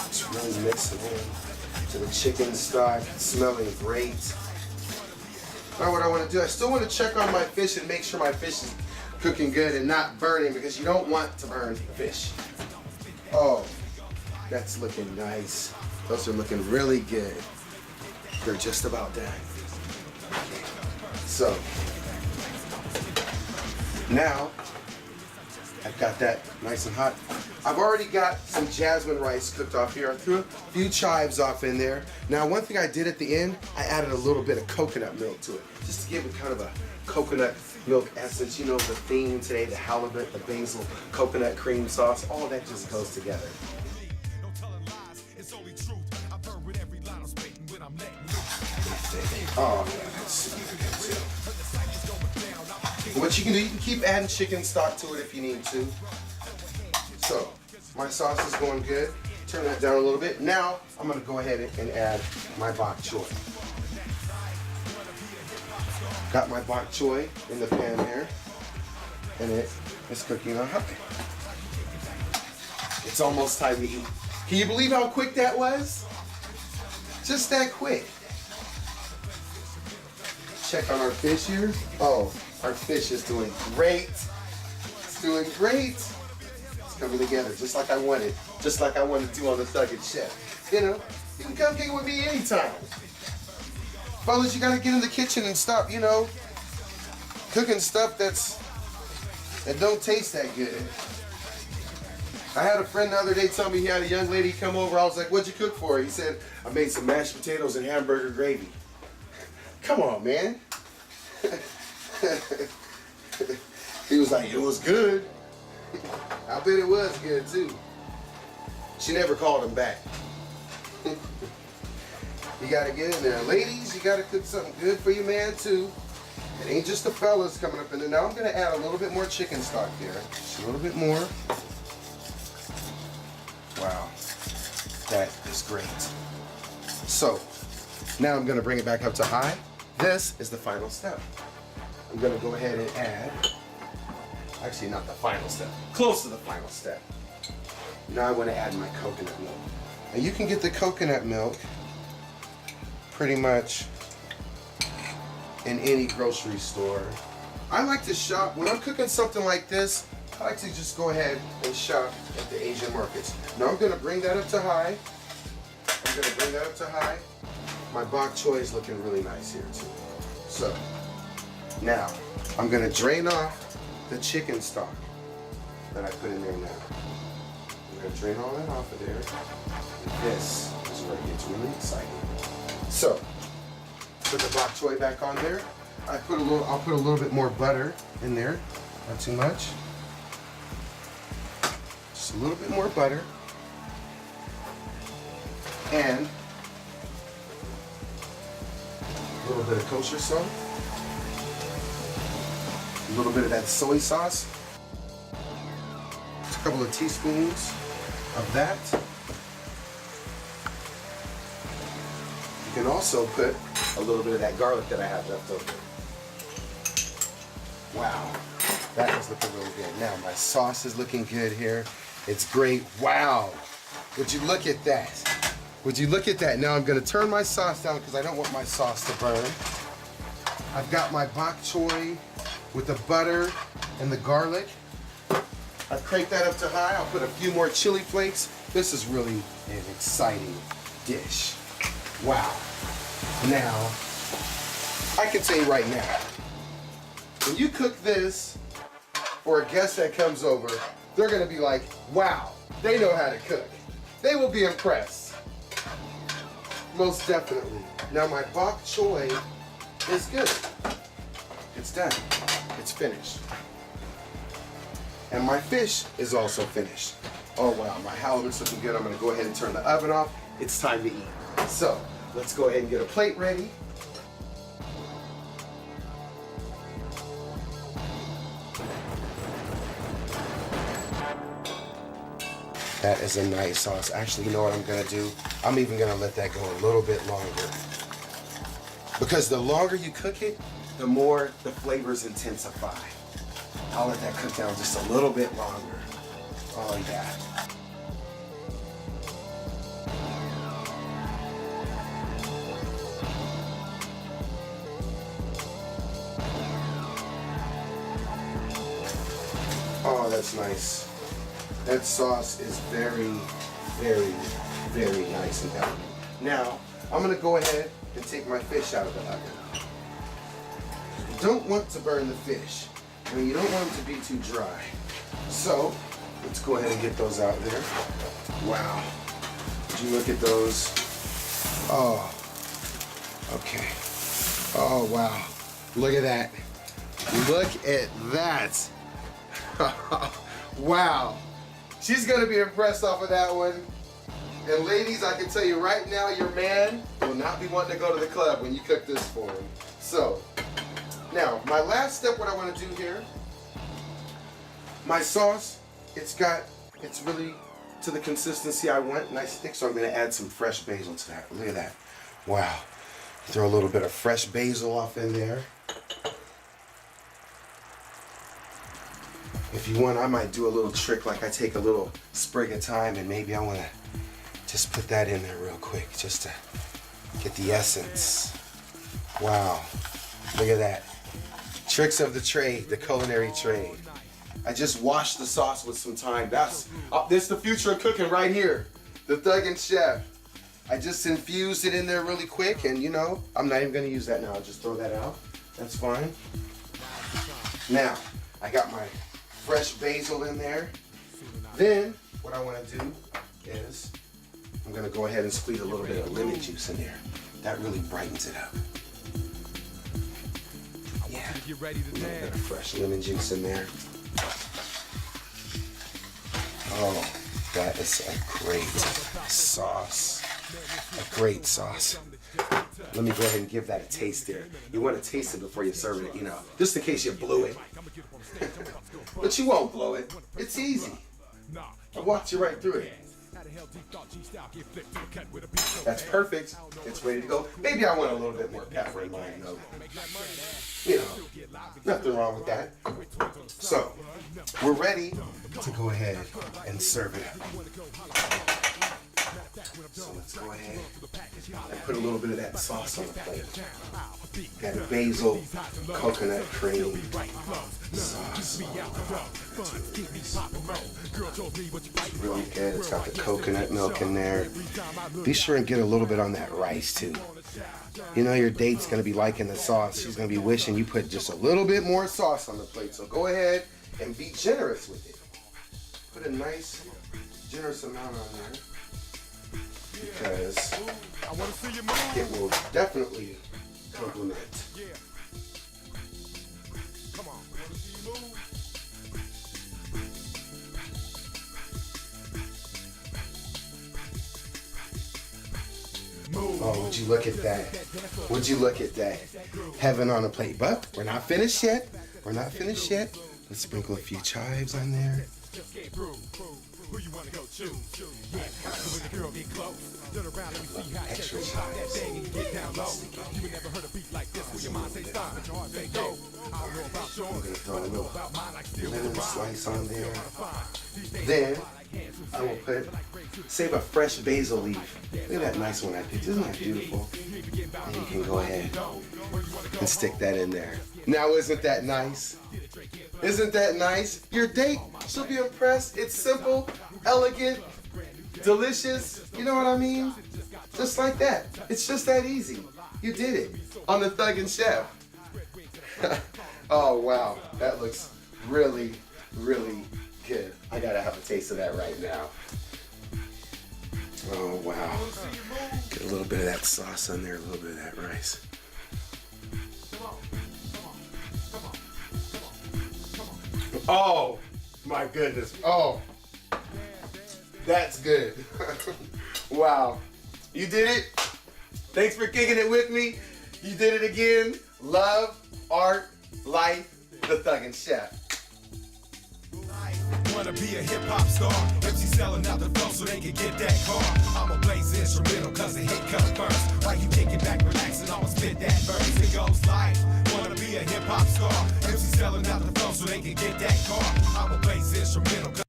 Just really mix it in to the chicken stock. It's smelling great. Now what I want to do, I still want to check on my fish and make sure my fish is cooking good and not burning, because you don't want to burn fish. Oh, that's looking nice. Those are looking really good. They're just about done. So, now, I've got that nice and hot. I've already got some jasmine rice cooked off here. I threw a few chives off in there. Now, one thing I did at the end, I added a little bit of coconut milk to it, just to give it kind of a coconut milk essence. You know the theme today, the halibut, the basil, coconut cream sauce, all that just goes together. Oh, yeah, that's super good too. What you can do, you can keep adding chicken stock to it if you need to. So, my sauce is going good. Turn that down a little bit. Now, I'm going to go ahead and add my bok choy. Got my bok choy in the pan there, and it is cooking on high. It's almost time to eat. Can you believe how quick that was? Just that quick. Check on our fish here. Oh, our fish is doing great. It's doing great. It's coming together just like I wanted. Just like I wanted to do on the Thuggin Chef. You know, you can come kick it with me anytime. Fellas, you gotta get in the kitchen and stop, you know, cooking stuff that don't taste that good. I had a friend the other day tell me he had a young lady come over. I was like, what'd you cook for her? He said, I made some mashed potatoes and hamburger gravy. Come on, man. He was like, it was good. I bet it was good too. She never called him back. You gotta get in there. Ladies, you gotta cook something good for your man too. It ain't just the fellas coming up in there. Now I'm gonna add a little bit more chicken stock there. Just a little bit more. Wow, that is great. So, now I'm gonna bring it back up to high. This is the final step. I'm gonna go ahead and add, actually not the final step, close to the final step. Now I wanna add my coconut milk. And you can get the coconut milk pretty much in any grocery store. I like to shop, when I'm cooking something like this, I like to just go ahead and shop at the Asian markets. Now I'm gonna bring that up to high. My bok choy is looking really nice here too. So, now, I'm gonna drain off the chicken stock that I put in there now. I'm gonna drain all that off of there. And this is where it gets really exciting. So, put the bok choy back on there. I'll put a little bit more butter in there, not too much. Just a little bit more butter. And a little bit of kosher salt. A little bit of that soy sauce. Just a couple of teaspoons of that. You can also put a little bit of that garlic that I have left over. Wow, that is looking really good. Now my sauce is looking good here. It's great. Wow, would you look at that? Would you look at that? Now I'm gonna turn my sauce down because I don't want my sauce to burn. I've got my bok choy with the butter and the garlic. I've cranked that up to high. I'll put a few more chili flakes. This is really an exciting dish. Wow. Now, I can tell you right now, when you cook this for a guest that comes over, they're gonna be like, wow, they know how to cook. They will be impressed. Most definitely. Now my bok choy is good. It's done. It's finished. And my fish is also finished. Oh wow, my halibut's looking good. I'm gonna go ahead and turn the oven off. It's time to eat. So, let's go ahead and get a plate ready. That is a nice sauce. Actually, you know what I'm gonna do? I'm even gonna let that go a little bit longer. Because the longer you cook it, the more the flavors intensify. I'll let that cook down just a little bit longer. Oh yeah. that's nice. That sauce is very, very, very nice and healthy. Now, I'm gonna go ahead and take my fish out of the oven. You don't want to burn the fish. I mean, you don't want them to be too dry. So, let's go ahead and get those out there. Wow. Would you look at those? Oh, okay. Oh, wow. Look at that. Look at that. Wow. She's gonna be impressed off of that one. And ladies, I can tell you right now, your man will not be wanting to go to the club when you cook this for him. So, now, my last step, what I want to do here, my sauce, it's really to the consistency I want, nice thick, so I'm going to add some fresh basil to that. Look at that. Wow. Throw a little bit of fresh basil off in there. If you want, I might do a little trick, like I take a little sprig of thyme and maybe I want to just put that in there real quick, just to get the essence. Wow. Look at that. Tricks of the trade, the culinary trade. I just washed the sauce with some thyme. This is the future of cooking right here. The Thuggin chef. I just infused it in there really quick, and you know, I'm not even gonna use that now. I'll just throw that out. That's fine. Now, I got my fresh basil in there. Then, what I wanna do is, I'm gonna go ahead and squeeze a little bit of lemon juice in there. That really brightens it up. Yeah, a little bit of fresh lemon juice in there. Oh, that is a great sauce. A great sauce. Let me go ahead and give that a taste there. You want to taste it before you serve it, you know, just in case you blew it. But you won't blow it. It's easy. I walked you right through it. That's perfect. It's ready to go. Maybe I want a little bit more pepper in mine, though. You know, nothing wrong with that. So, we're ready to go ahead and serve it up. So let's go ahead and put a little bit of that sauce on the plate. Got basil, coconut cream, sauce. It's really good. It's got the coconut milk in there. Be sure and get a little bit on that rice too. You know your date's gonna be liking the sauce. She's gonna be wishing you put just a little bit more sauce on the plate. So go ahead and be generous with it. Put a nice, generous amount on there, because it will definitely complement. Oh, would you look at that? Would you look at that? Heaven on a plate. But we're not finished yet. We're not finished yet. Let's sprinkle a few chives on there. Extra chives. I'm gonna throw a little lemon slice on there. Then I will save a fresh basil leaf. Look at that nice one I picked. Isn't that beautiful? And you can go ahead and stick that in there. Now, isn't that nice? Isn't that nice? Your date, she'll be impressed. It's simple, elegant, delicious. You know what I mean? Just like that. It's just that easy. You did it on the Thuggin chef. Oh, wow. That looks really, really good. I gotta have a taste of that right now. Oh, wow. Get a little bit of that sauce on there, a little bit of that rice. Oh, my goodness. Oh, that's good. Wow. You did it. Thanks for kicking it with me. You did it again. Love, art, life, the Thuggin chef. Wanna be a hip-hop star, MC selling out the flow so they can get that car. I'ma blaze instrumental cause the hit comes first. While you kicking back, relaxing, I'ma spit that verse. It goes like, wanna be a hip-hop star, MC selling out the flow so they can get that car. I'ma blaze instrumental.